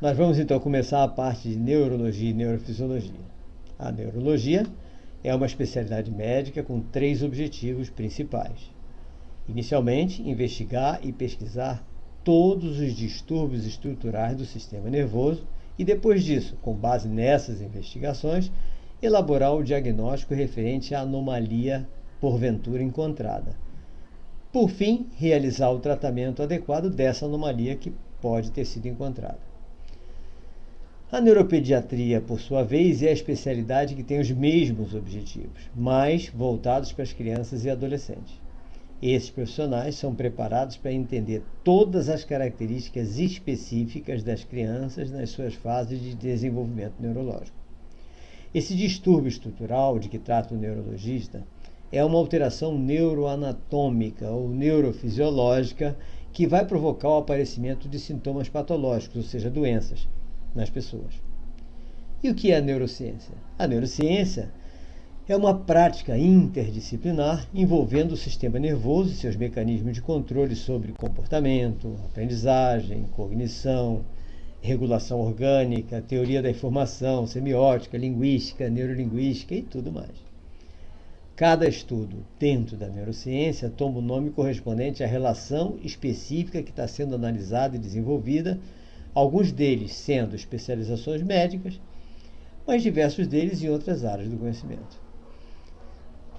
Nós vamos então começar a parte de neurologia e neurofisiologia. A neurologia é uma especialidade médica com 3 objetivos principais. Inicialmente, investigar e pesquisar todos os distúrbios estruturais do sistema nervoso e, depois disso, com base nessas investigações, elaborar o diagnóstico referente à anomalia porventura encontrada. Por fim, realizar o tratamento adequado dessa anomalia que pode ter sido encontrada. A neuropediatria, por sua vez, é a especialidade que tem os mesmos objetivos, mas voltados para as crianças e adolescentes. Esses profissionais são preparados para entender todas as características específicas das crianças nas suas fases de desenvolvimento neurológico. Esse distúrbio estrutural de que trata o neurologista é uma alteração neuroanatômica ou neurofisiológica que vai provocar o aparecimento de sintomas patológicos, ou seja, doenças, nas pessoas. E o que é a neurociência? A neurociência é uma prática interdisciplinar envolvendo o sistema nervoso e seus mecanismos de controle sobre comportamento, aprendizagem, cognição, regulação orgânica, teoria da informação, semiótica, linguística, neurolinguística e tudo mais. Cada estudo dentro da neurociência toma o nome correspondente à relação específica que está sendo analisada e desenvolvida, alguns deles sendo especializações médicas, mas diversos deles em outras áreas do conhecimento.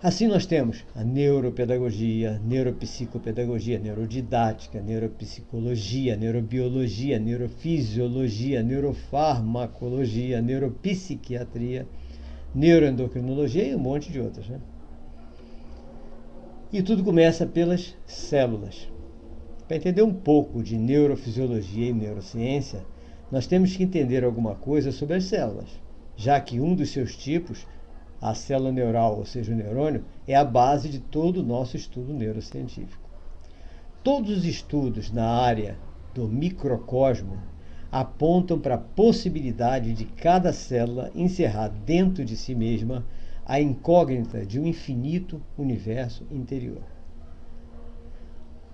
Assim nós temos a neuropedagogia, neuropsicopedagogia, neurodidática, neuropsicologia, neurobiologia, neurofisiologia, neurofarmacologia, neuropsiquiatria, neuroendocrinologia e um monte de outras, né? E tudo começa pelas células. Para entender um pouco de neurofisiologia e neurociência, nós temos que entender alguma coisa sobre as células, já que um dos seus tipos, a célula neural, ou seja, o neurônio, é a base de todo o nosso estudo neurocientífico. Todos os estudos na área do microcosmo apontam para a possibilidade de cada célula encerrar dentro de si mesma a incógnita de um infinito universo interior.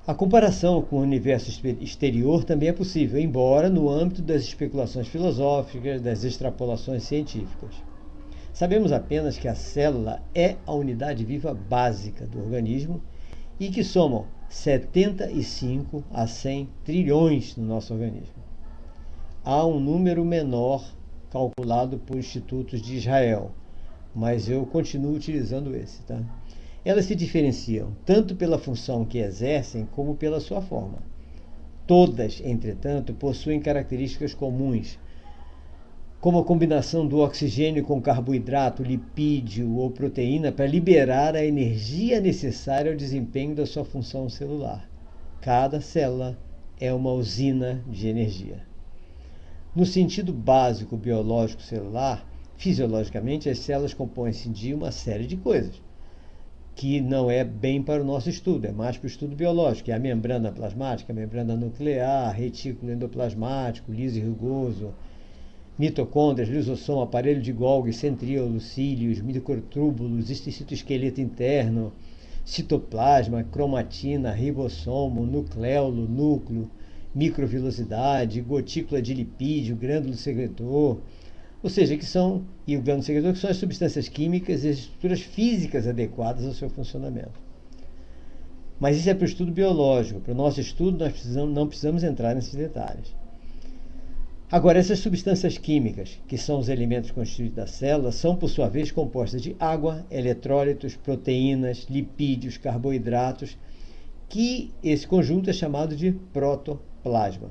A comparação com o universo exterior também é possível, embora no âmbito das especulações filosóficas, das extrapolações científicas. Sabemos apenas que a célula é a unidade viva básica do organismo e que somam 75 a 100 trilhões no nosso organismo. Há um número menor calculado por institutos de Israel, mas eu continuo utilizando esse, tá? Elas se diferenciam tanto pela função que exercem como pela sua forma. Todas, entretanto, possuem características comuns, como a combinação do oxigênio com carboidrato, lipídio ou proteína para liberar a energia necessária ao desempenho da sua função celular. Cada célula é uma usina de energia. No sentido básico biológico celular, fisiologicamente, as células compõem-se de uma série de coisas, que não é bem para o nosso estudo, é mais para o estudo biológico, que é a membrana plasmática, a membrana nuclear, retículo endoplasmático, liso e rugoso, mitocôndrias, lisossomo, aparelho de Golgi, centríolo, cílios, microtúbulos, citoesqueleto interno, citoplasma, cromatina, ribossomo, nucleolo, núcleo, microvilosidade, gotícula de lipídio, glândula secretor, ou seja, e o glândula secretor, que são as substâncias químicas e as estruturas físicas adequadas ao seu funcionamento. Mas isso é para o estudo biológico. Para o nosso estudo, não precisamos entrar nesses detalhes. Agora, essas substâncias químicas, que são os elementos constituintes da célula, são, por sua vez, compostas de água, eletrólitos, proteínas, lipídios, carboidratos, que esse conjunto é chamado de protoplasma.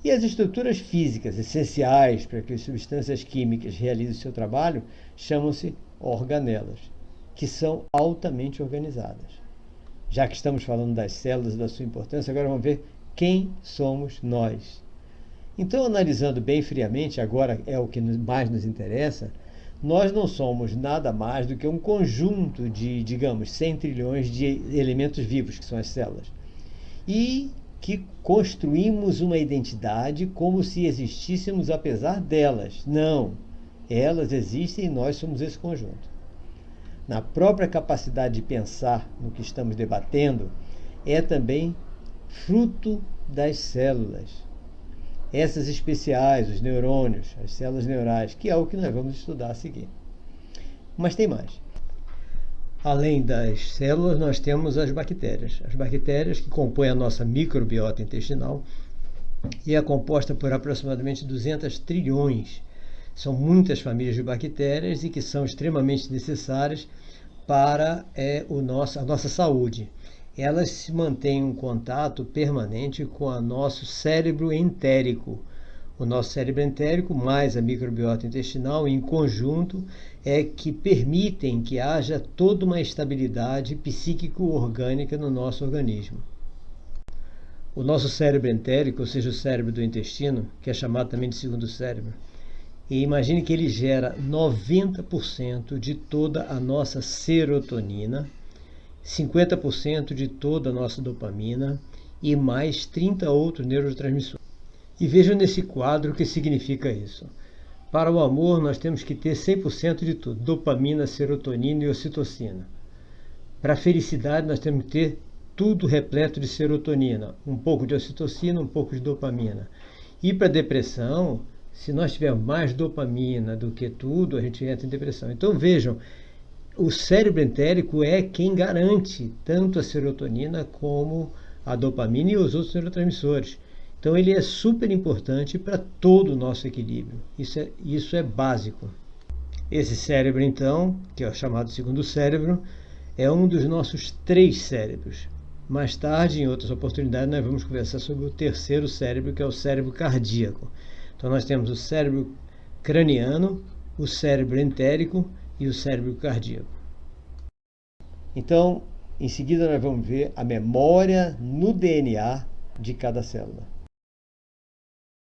E as estruturas físicas essenciais para que as substâncias químicas realizem seu trabalho chamam-se organelas, que são altamente organizadas. Já que estamos falando das células e da sua importância, agora vamos ver quem somos nós. Então, analisando bem friamente, agora é o que mais nos interessa, nós não somos nada mais do que um conjunto de, digamos, 100 trilhões de elementos vivos, que são as células. E que construímos uma identidade como se existíssemos apesar delas. Não, elas existem e nós somos esse conjunto. Na própria capacidade de pensar no que estamos debatendo, é também fruto das células. essas especiais, os neurônios, as células neurais, que é o que nós vamos estudar a seguir. Mas tem mais. Além das células, nós temos as bactérias. As bactérias que compõem a nossa microbiota intestinal e é composta por aproximadamente 200 trilhões. São muitas famílias de bactérias e que são extremamente necessárias para a nossa saúde. Elas se mantêm em contato permanente com o nosso cérebro entérico. O nosso cérebro entérico, mais a microbiota intestinal, em conjunto, é que permitem que haja toda uma estabilidade psíquico-orgânica no nosso organismo. O nosso cérebro entérico, ou seja, o cérebro do intestino, que é chamado também de segundo cérebro, e imagine que ele gera 90% de toda a nossa serotonina, 50% de toda a nossa dopamina e mais 30 outros neurotransmissores. E vejam nesse quadro o que significa isso. Para o amor, nós temos que ter 100% de tudo: dopamina, serotonina e ocitocina. Para a felicidade, nós temos que ter tudo repleto de serotonina, um pouco de ocitocina, um pouco de dopamina. E para a depressão, se nós tivermos mais dopamina do que tudo, a gente entra em depressão. Então vejam, o cérebro entérico é quem garante tanto a serotonina como a dopamina e os outros neurotransmissores. Então ele é super importante para todo o nosso equilíbrio. Isso é básico. Esse cérebro, então, que é o chamado segundo cérebro, é um dos nossos 3 cérebros. Mais tarde, em outras oportunidades, nós vamos conversar sobre o terceiro cérebro, que é o cérebro cardíaco. Então nós temos o cérebro craniano, o cérebro entérico e o cérebro cardíaco. Então, em seguida nós vamos ver a memória no DNA de cada célula.